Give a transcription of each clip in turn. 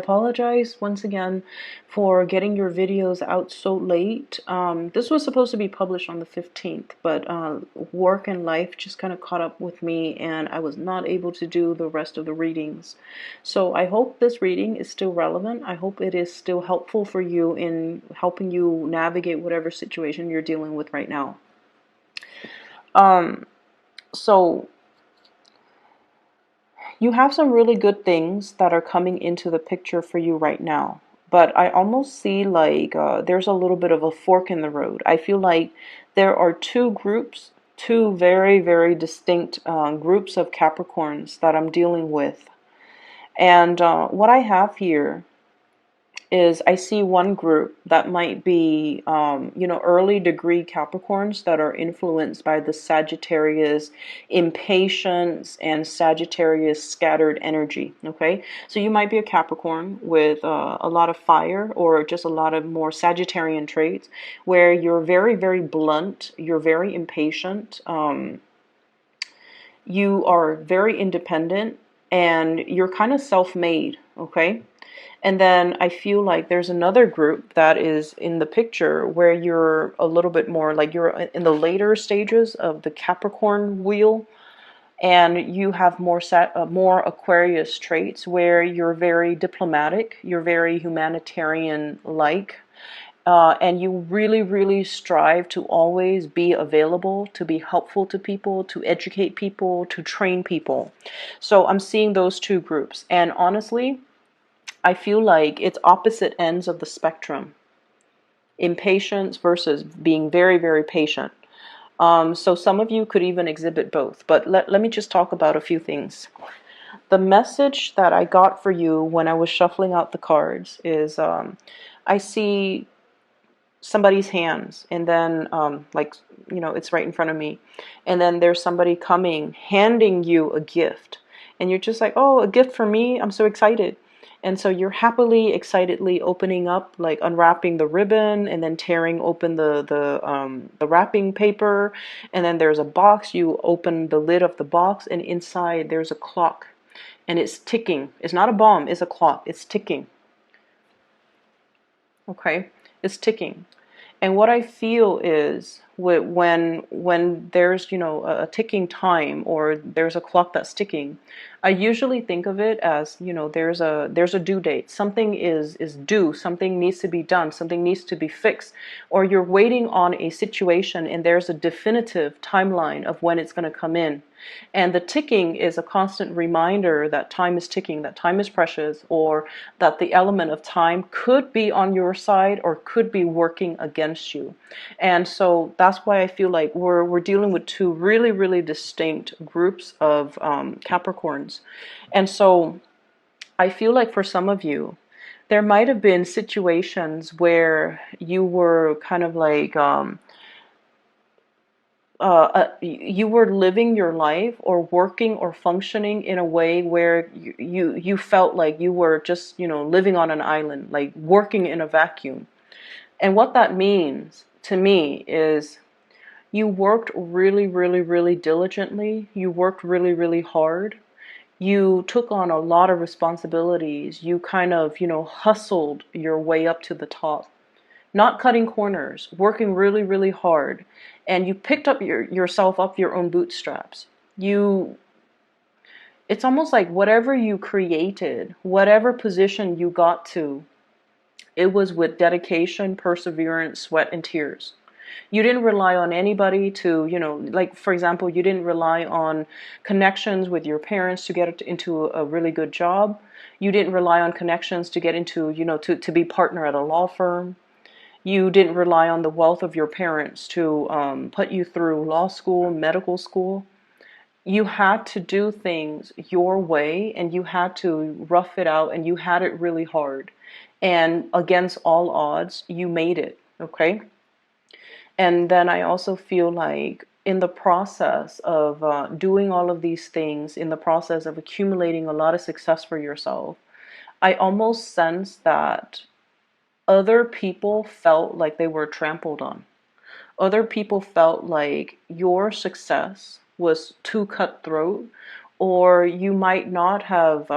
Apologize once again for getting your videos out so late. This was supposed to be published on the 15th, but work and life just kind of caught up with me and I was not able to do the rest of the readings. So I hope this reading is still relevant. I hope it is still helpful for you in helping you navigate whatever situation you're dealing with right now. So you have some really good things that are coming into the picture for you right now. But I almost see like there's a little bit of a fork in the road. I feel like there are two groups, two very, very distinct groups of Capricorns that I'm dealing with. And what I have here is I see one group that might be, early degree Capricorns that are influenced by the Sagittarius impatience and Sagittarius scattered energy. Okay, so you might be a Capricorn with a lot of fire or just a lot of more Sagittarian traits where you're very, very blunt, you're very impatient, you are very independent, and you're kind of self-made. Okay. And then I feel like there's another group that is in the picture where you're a little bit more like you're in the later stages of the Capricorn wheel, and you have more Aquarius traits where you're very diplomatic, you're very humanitarian-like, and you really, really strive to always be available, to be helpful to people, to educate people, to train people. So I'm seeing those two groups, and honestly, I feel like it's opposite ends of the spectrum. Impatience versus being very, very patient. So some of you could even exhibit both. But let me just talk about a few things. The message that I got for you when I was shuffling out the cards is I see somebody's hands, and then it's right in front of me. And then there's somebody coming, handing you a gift. And you're just like, oh, a gift for me? I'm so excited. And so you're happily, excitedly opening up, like unwrapping the ribbon and then tearing open the wrapping paper. And then there's a box. You open the lid of the box, and inside there's a clock. And it's ticking. It's not a bomb, it's a clock. It's ticking. Okay? It's ticking. And what I feel is when there's a ticking time or there's a clock that's ticking, I usually think of it as there's a due date. Something is due. Something needs to be done. Something needs to be fixed. Or you're waiting on a situation and there's a definitive timeline of when it's going to come in. And the ticking is a constant reminder that time is ticking, that time is precious, or that the element of time could be on your side or could be working against you. And so that's why I feel like we're dealing with two really, really distinct groups of Capricorns. And so I feel like for some of you, there might have been situations where you were kind of like you were living your life or working or functioning in a way where you felt like you were just living on an island, like working in a vacuum. And what that means to me is you worked really, really, really diligently. You worked really, really hard. You took on a lot of responsibilities. You kind of hustled your way up to the top, not cutting corners, working really, really hard. And you picked up yourself up your own bootstraps. It's almost like whatever you created, whatever position you got to, it was with dedication, perseverance, sweat, and tears. You didn't rely on anybody to, like, for example, you didn't rely on connections with your parents to get into a really good job. You didn't rely on connections to get into, to be partner at a law firm. You didn't rely on the wealth of your parents to put you through law school, medical school. You had to do things your way, and you had to rough it out, and you had it really hard. And against all odds, you made it, okay? And then I also feel like in the process of doing all of these things, in the process of accumulating a lot of success for yourself, I almost sense that other people felt like they were trampled on. Other people felt like your success was too cutthroat, or you might not have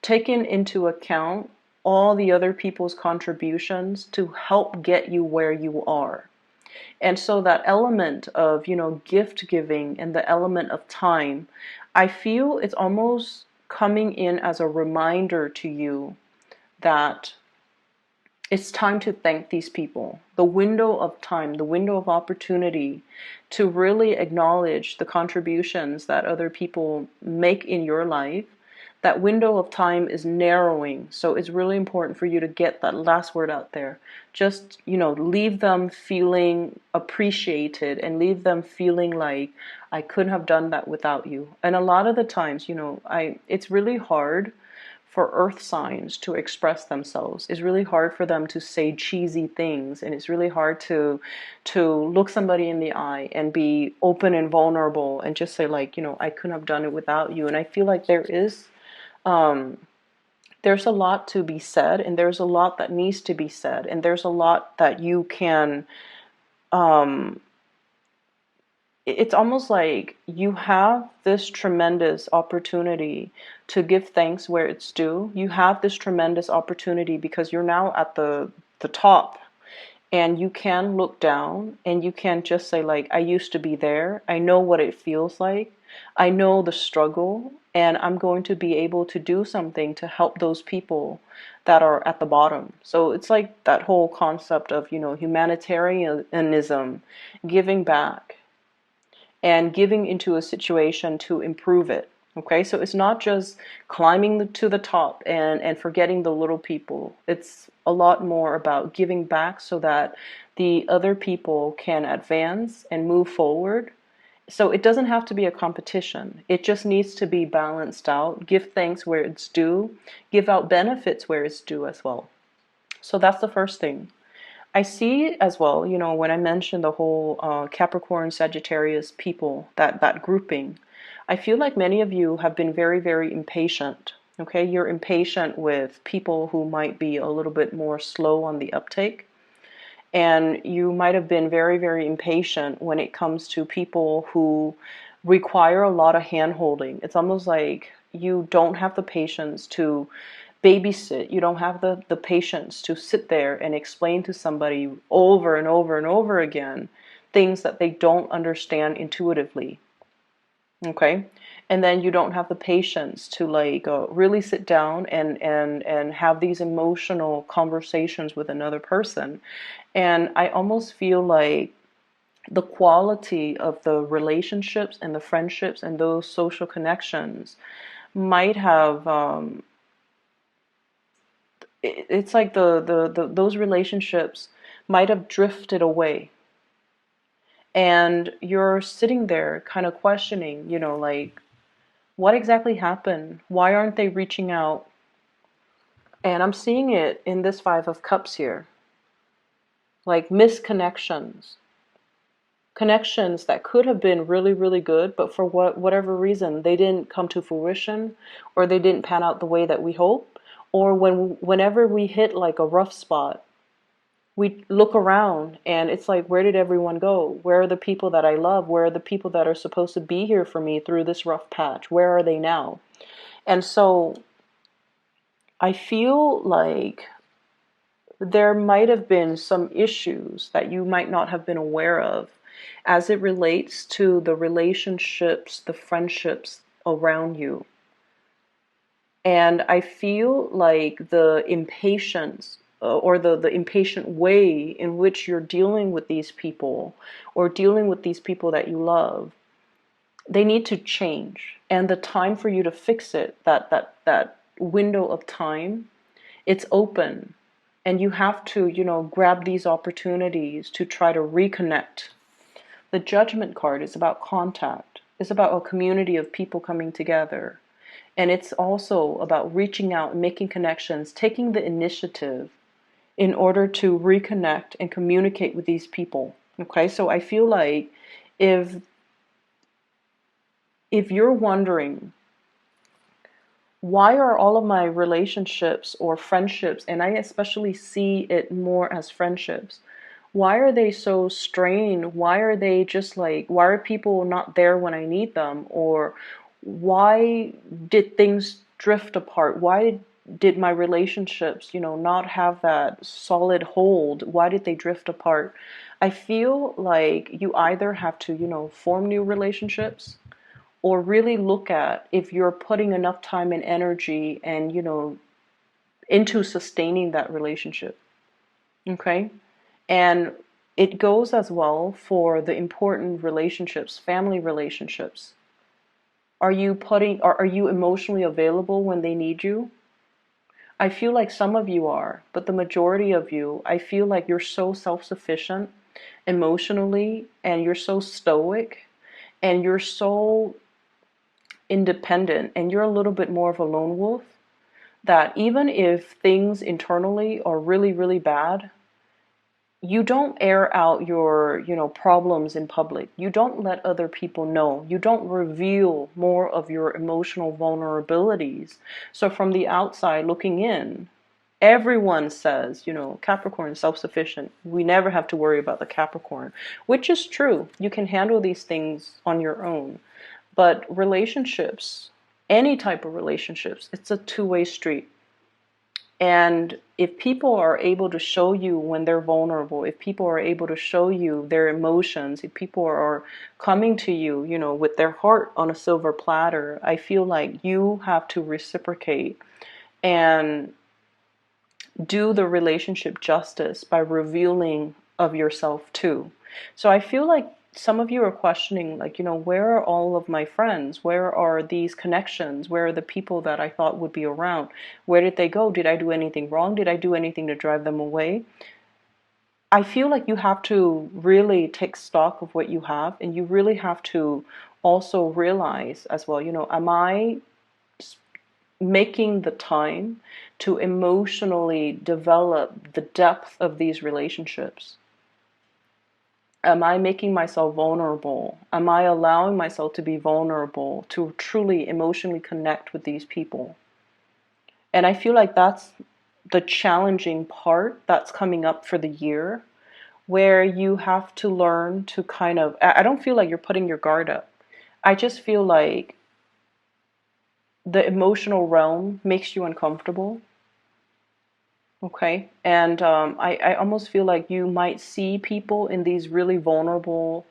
taking into account all the other people's contributions to help get you where you are. And so that element of, gift giving and the element of time, I feel it's almost coming in as a reminder to you that it's time to thank these people. The window of time, the window of opportunity to really acknowledge the contributions that other people make in your life, that window of time is narrowing. So it's really important for you to get that last word out there. Just, leave them feeling appreciated and leave them feeling like I couldn't have done that without you. And a lot of the times, it's really hard for earth signs to express themselves. It's really hard for them to say cheesy things, and it's really hard to look somebody in the eye and be open and vulnerable and just say, like, I couldn't have done it without you. And I feel like there's a lot to be said, and there's a lot that needs to be said, and there's a lot that you can it's almost like you have this tremendous opportunity to give thanks where it's due. You have this tremendous opportunity because you're now at the top, and you can look down and you can just say, like, I used to be there. I know what it feels like. I know the struggle, and I'm going to be able to do something to help those people that are at the bottom. So it's like that whole concept of, humanitarianism, giving back and giving into a situation to improve it. Okay, so it's not just climbing to the top and forgetting the little people. It's a lot more about giving back so that the other people can advance and move forward. So it doesn't have to be a competition. It just needs to be balanced out. Give thanks where it's due. Give out benefits where it's due as well. So that's the first thing. I see as well, when I mentioned the whole Capricorn Sagittarius people, that grouping, I feel like many of you have been very, very impatient. Okay, you're impatient with people who might be a little bit more slow on the uptake. And you might have been very, very impatient when it comes to people who require a lot of hand holding. It's almost like you don't have the patience to babysit. You don't have the patience to sit there and explain to somebody over and over and over again things that they don't understand intuitively. Okay, and then you don't have the patience to really sit down and have these emotional conversations with another person. And I almost feel like the quality of the relationships and the friendships and those social connections might have it's like those relationships might have drifted away, and you're sitting there kind of questioning, like, what exactly happened? Why aren't they reaching out? And I'm seeing it in this Five of Cups here, like misconnections, connections that could have been really, really good, but for whatever reason they didn't come to fruition, or they didn't pan out the way that we hope. Or whenever we hit like a rough spot, we look around and it's like, where did everyone go? Where are the people that I love? Where are the people that are supposed to be here for me through this rough patch? Where are they now? And so I feel like there might have been some issues that you might not have been aware of as it relates to the relationships, the friendships around you. And I feel like the impatience or the impatient way in which you're dealing with these people, or dealing with these people that you love, they need to change. And the time for you to fix it, that window of time, it's open. And you have to, grab these opportunities to try to reconnect. The Judgment card is about contact. It's about a community of people coming together. And it's also about reaching out, making connections, taking the initiative in order to reconnect and communicate with these people. Okay, so I feel like if you're wondering, why are all of my relationships or friendships, and I especially see it more as friendships, why are they so strained? Why are they just like, why are people not there when I need them? Or why did things drift apart? Why did my relationships, not have that solid hold? Why did they drift apart? I feel like you either have to, form new relationships, or really look at if you're putting enough time and energy and, into sustaining that relationship. Okay? And it goes as well for the important relationships, family relationships. Are you emotionally available when they need you? I feel like some of you are, but the majority of you, I feel like you're so self-sufficient emotionally, and you're so stoic, and you're so independent, and you're a little bit more of a lone wolf, that even if things internally are really, really bad, you don't air out your, problems in public. You don't let other people know. You don't reveal more of your emotional vulnerabilities. So from the outside looking in, everyone says, Capricorn is self-sufficient. We never have to worry about the Capricorn, which is true. You can handle these things on your own. But relationships, any type of relationships, it's a two-way street. And if people are able to show you when they're vulnerable, if people are able to show you their emotions, if people are coming to you, with their heart on a silver platter, I feel like you have to reciprocate and do the relationship justice by revealing of yourself too. So I feel like some of you are questioning, like, where are all of my friends? Where are these connections? Where are the people that I thought would be around? Where did they go? Did I do anything wrong? Did I do anything to drive them away? I feel like you have to really take stock of what you have, and you really have to also realize as well, am I making the time to emotionally develop the depth of these relationships? Am I making myself vulnerable? Am I allowing myself to be vulnerable, to truly emotionally connect with these people? And I feel like that's the challenging part that's coming up for the year, where you have to learn to kind of, I don't feel like you're putting your guard up. I just feel like the emotional realm makes you uncomfortable. Okay. And I almost feel like you might see people in these really vulnerable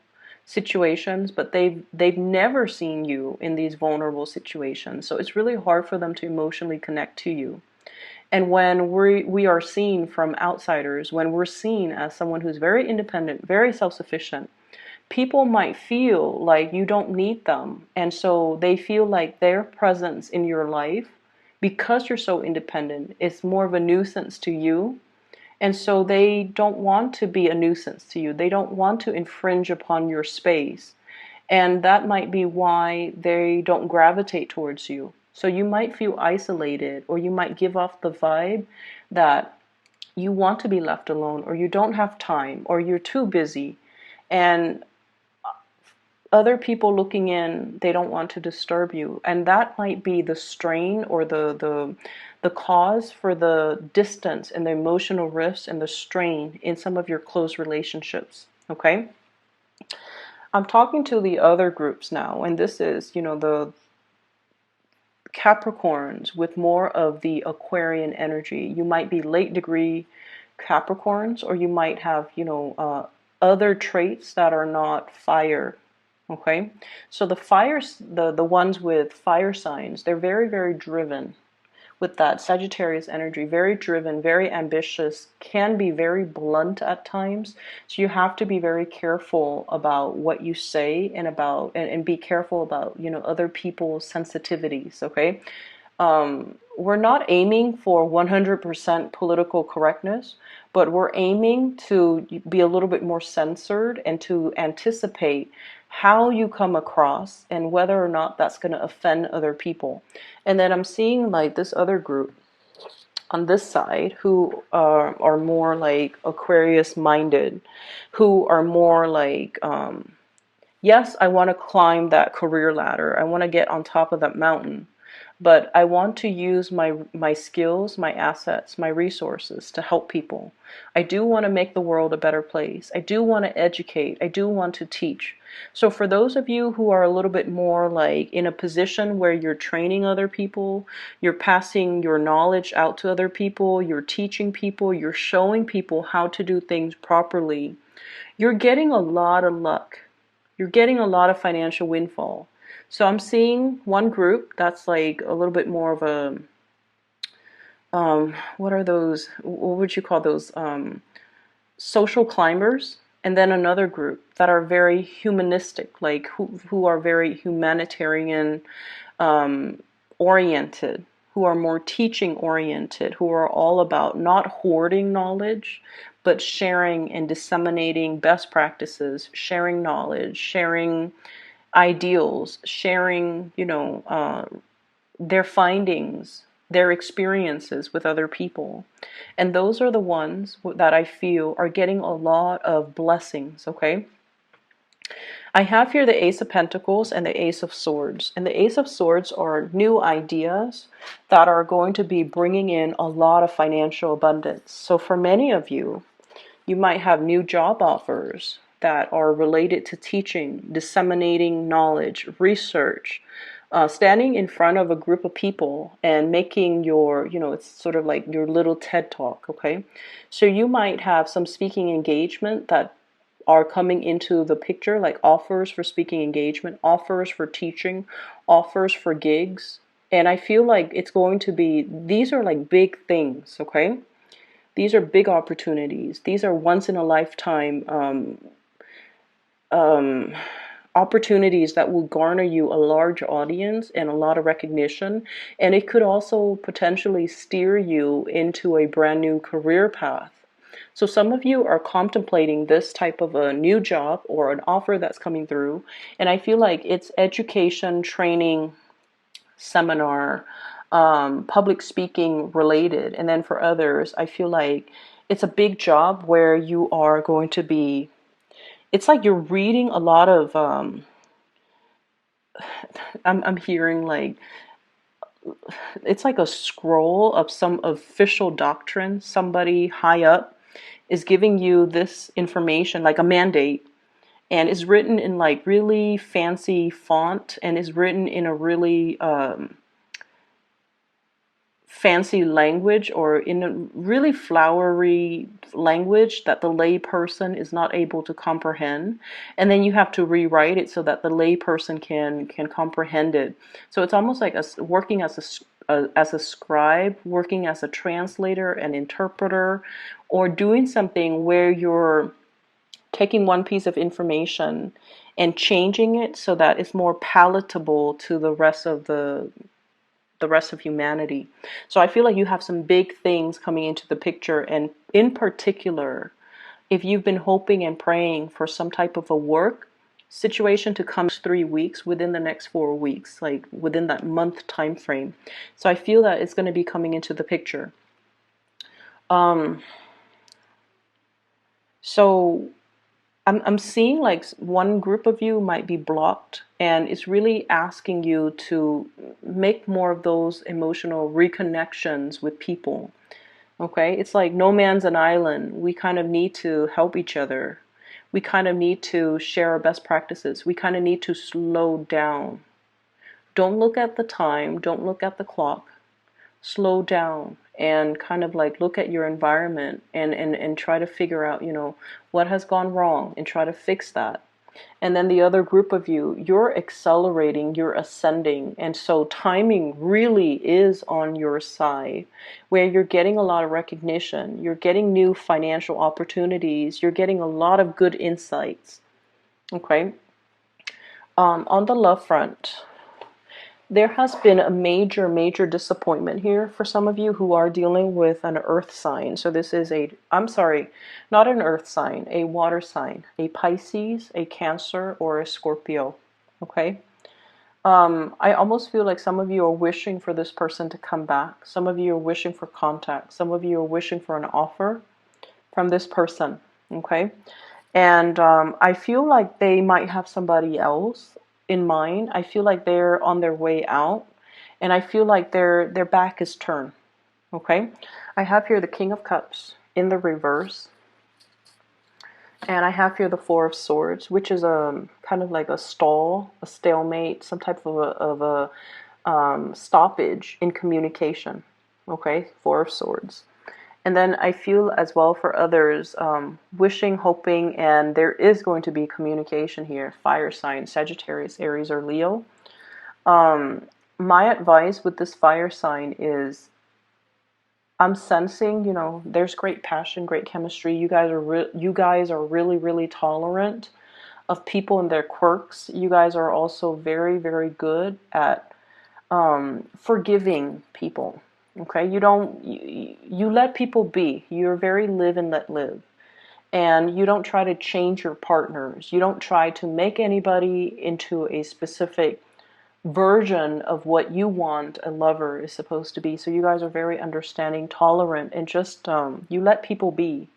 situations, but they've never seen you in these vulnerable situations. So it's really hard for them to emotionally connect to you. And when we are seen from outsiders, when we're seen as someone who's very independent, very self-sufficient, people might feel like you don't need them. And so they feel like their presence in your life, because you're so independent, is more of a nuisance to you. And so they don't want to be a nuisance to you. They don't want to infringe upon your space. And that might be why they don't gravitate towards you. So you might feel isolated, or you might give off the vibe that you want to be left alone, or you don't have time, or you're too busy. And other people looking in, they don't want to disturb you. And that might be the strain, or the cause for the distance and the emotional rifts and the strain in some of your close relationships. Okay? I'm talking to the other groups now, and this is, the Capricorns with more of the Aquarian energy. You might be late degree Capricorns, or you might have, other traits that are not fire. Okay, so the fires, the ones with fire signs, they're very, very driven with that Sagittarius energy, very driven, very ambitious, can be very blunt at times. So you have to be very careful about what you say, and and be careful about, other people's sensitivities, okay? We're not aiming for 100% political correctness, but we're aiming to be a little bit more censored and to anticipate how you come across and whether or not that's going to offend other people. And then I'm seeing like this other group on this side who are more like Aquarius minded, who are more like, yes, I want to climb that career ladder. I want to get on top of that mountain. but I want to use my skills, my assets, my resources to help people. I do want to make the world a better place. I do want to educate. I do want to teach. So for those of you who are a little bit more like in a position where you're training other people, you're passing your knowledge out to other people, you're teaching people, you're showing people how to do things properly, you're getting a lot of luck. You're getting a lot of financial windfall. So I'm seeing one group that's like a little bit more of a, what are those, what would you call those, social climbers, and then another group that are very humanistic, like who are very humanitarian oriented, who are more teaching oriented, who are all about not hoarding knowledge, but sharing and disseminating best practices, sharing knowledge, sharing ideals, sharing, their findings, their experiences with other people. And those are the ones that I feel are getting a lot of blessings, okay? I have here the Ace of Pentacles and the Ace of Swords. And the Ace of Swords are new ideas that are going to be bringing in a lot of financial abundance. So for many of you, you might have new job offers that are related to teaching, disseminating knowledge, research, standing in front of a group of people and making your, it's sort of like your little TED talk, okay? So you might have some speaking engagement that are coming into the picture, like offers for speaking engagement, offers for teaching, offers for gigs. And I feel like it's going to be, these are like big things, okay? These are big opportunities. These are once in a lifetime opportunities that will garner you a large audience and a lot of recognition. And it could also potentially steer you into a brand new career path. So some of you are contemplating this type of a new job or an offer that's coming through. And I feel like it's education, training, seminar, public speaking related. And then for others, I feel like it's a big job where you are going to be, it's like you're reading a lot of, I'm hearing like, it's like a scroll of some official doctrine. Somebody high up is giving you this information, like a mandate, and is written in like really fancy font and is written in a really fancy language or in a really flowery language that the lay person is not able to comprehend, and then you have to rewrite it so that the lay person can comprehend it. So it's almost like working as a scribe, working as a translator, an interpreter, or doing something where you're taking one piece of information and changing it so that it's more palatable to the rest of humanity. So I feel like you have some big things coming into the picture, and in particular, if you've been hoping and praying for some type of a work situation to come 3 weeks within the next 4 weeks, like within that month time frame. So I feel that it's going to be coming into the picture. So I'm seeing like one group of you might be blocked, and it's really asking you to make more of those emotional reconnections with people. Okay, it's like no man's an island. We kind of need to help each other. We kind of need to share our best practices. We kind of need to slow down. Don't look at the time. Don't look at the clock. Slow down and kind of like look at your environment and try to figure out, what has gone wrong and try to fix that. And then the other group of you, you're accelerating, you're ascending. And so timing really is on your side, where you're getting a lot of recognition, you're getting new financial opportunities, you're getting a lot of good insights. Okay. On the love front, there has been a major disappointment here for some of you who are dealing with an earth sign. So this is not an earth sign, a water sign, a Pisces, a Cancer, or a Scorpio. Okay. I almost feel like some of you are wishing for this person to come back. Some of you are wishing for contact. Some of you are wishing for an offer from this person. Okay. And I feel like they might have somebody else in mind. I feel like they're on their way out, And I feel like their back is turned. Okay? I have here the King of Cups in the reverse. And I have here the Four of Swords, which is a kind of like a stall, a stalemate, some type of a stoppage in communication. Okay, Four of Swords. And then I feel as well for others, wishing, hoping, and there is going to be communication here. Fire sign, Sagittarius, Aries, or Leo. My advice with this fire sign is, I'm sensing, you know, there's great passion, great chemistry. You guys are really, really tolerant of people and their quirks. You guys are also very, very good at forgiving people. Okay, you let people be. You're very live and let live. And you don't try to change your partners. You don't try to make anybody into a specific version of what you want a lover is supposed to be. So you guys are very understanding, tolerant, and just you let people be.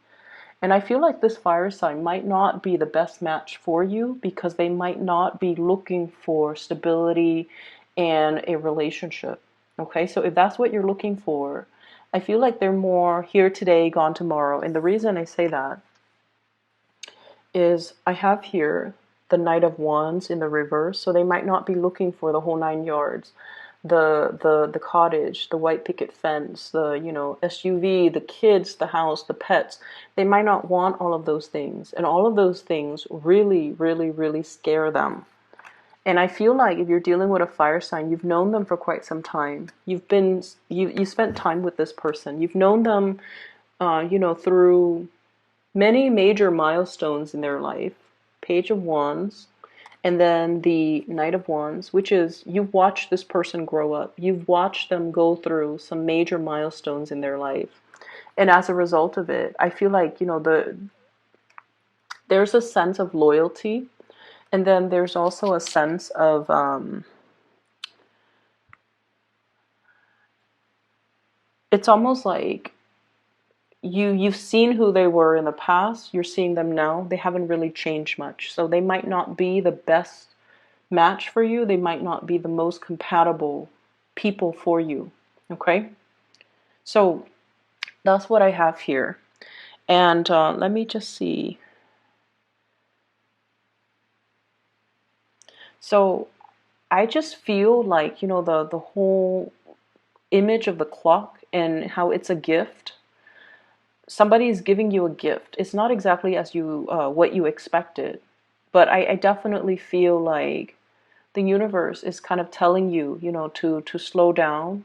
And I feel like this fire sign might not be the best match for you because they might not be looking for stability and a relationship. Okay, so if that's what you're looking for, I feel like they're more here today, gone tomorrow. And the reason I say that is I have here the Knight of Wands in the reverse, so they might not be looking for the whole 9 yards. The cottage, the white picket fence, the, you know, SUV, the kids, the house, the pets. They might not want all of those things, and all of those things really, really, really scare them. And I feel like if you're dealing with a fire sign, you've known them for quite some time. You spent time with this person. You've known them, you know, through many major milestones in their life. Page of Wands, and then the Knight of Wands, which is you've watched this person grow up. You've watched them go through some major milestones in their life. And as a result of it, I feel like, you know, there's a sense of loyalty. And then there's also a sense of it's almost like you've seen who they were in the past, you're seeing them now. They haven't really changed much. So they might not be the best match for you. They might not be the most compatible people for you. Okay? So that's what I have here. And let me just see. So I just feel like, you know, the whole image of the clock and how it's a gift. Somebody is giving you a gift. It's not exactly as you what you expected, but I definitely feel like the universe is kind of telling you, you know, to slow down,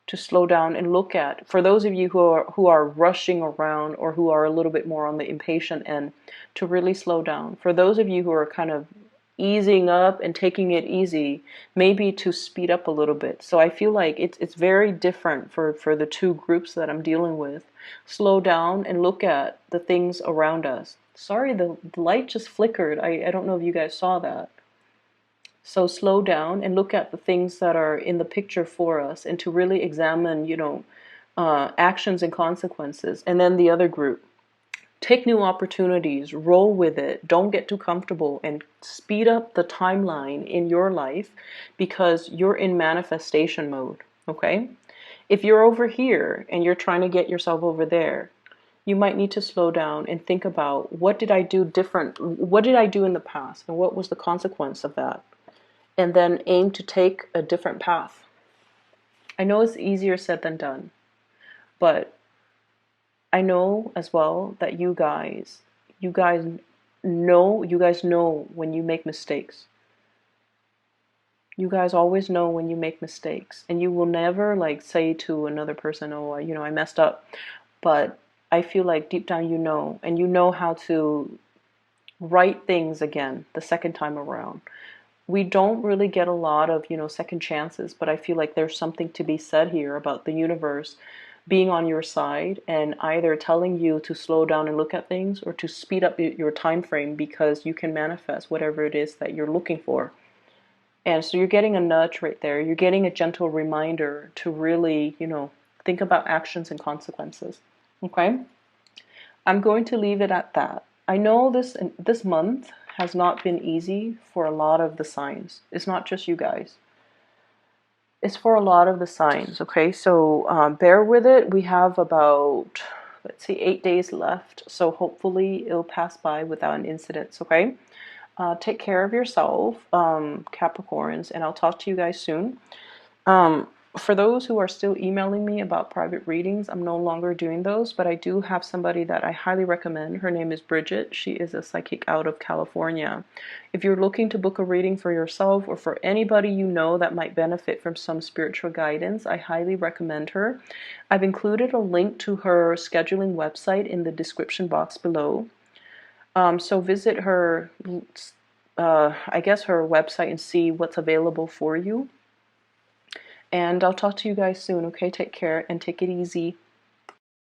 and look at. For those of you who are rushing around or who are a little bit more on the impatient end, to really slow down. For those of you who are kind of easing up and taking it easy, maybe to speed up a little bit. So I feel like it's very different for the two groups that I'm dealing with. Slow down and look at the things around us. Sorry, the light just flickered. I don't know if you guys saw that. So slow down and look at the things that are in the picture for us, and to really examine, you know, actions and consequences. And then the other group, take new opportunities, roll with it, don't get too comfortable, and speed up the timeline in your life because you're in manifestation mode, okay? If you're over here and you're trying to get yourself over there, you might need to slow down and think about, what did I do different? What did I do in the past? And what was the consequence of that? And then aim to take a different path. I know it's easier said than done, but I know as well that you guys know when you make mistakes. You guys always know when you make mistakes, and you will never like say to another person, "Oh, you know, I messed up." But I feel like deep down you know, and you know how to right things again the second time around. We don't really get a lot of, you know, second chances, but I feel like there's something to be said here about the universe being on your side and either telling you to slow down and look at things, or to speed up your time frame because you can manifest whatever it is that you're looking for. And so you're getting a nudge right there. You're getting a gentle reminder to really, you know, think about actions and consequences. Okay? I'm going to leave it at that. I know this month has not been easy for a lot of the signs. It's not just you guys. It's for a lot of the signs, okay? So bear with it. We have about, let's see, 8 days left. So hopefully it'll pass by without an incident, okay? Take care of yourself, Capricorns, and I'll talk to you guys soon. Um, for those who are still emailing me about private readings, I'm no longer doing those, but I do have somebody that I highly recommend. Her name is Bridget. She is a psychic out of California. If you're looking to book a reading for yourself or for anybody you know that might benefit from some spiritual guidance, I highly recommend her. I've included a link to her scheduling website in the description box below. So visit her, I guess her website and see what's available for you. And I'll talk to you guys soon, okay? Take care and take it easy.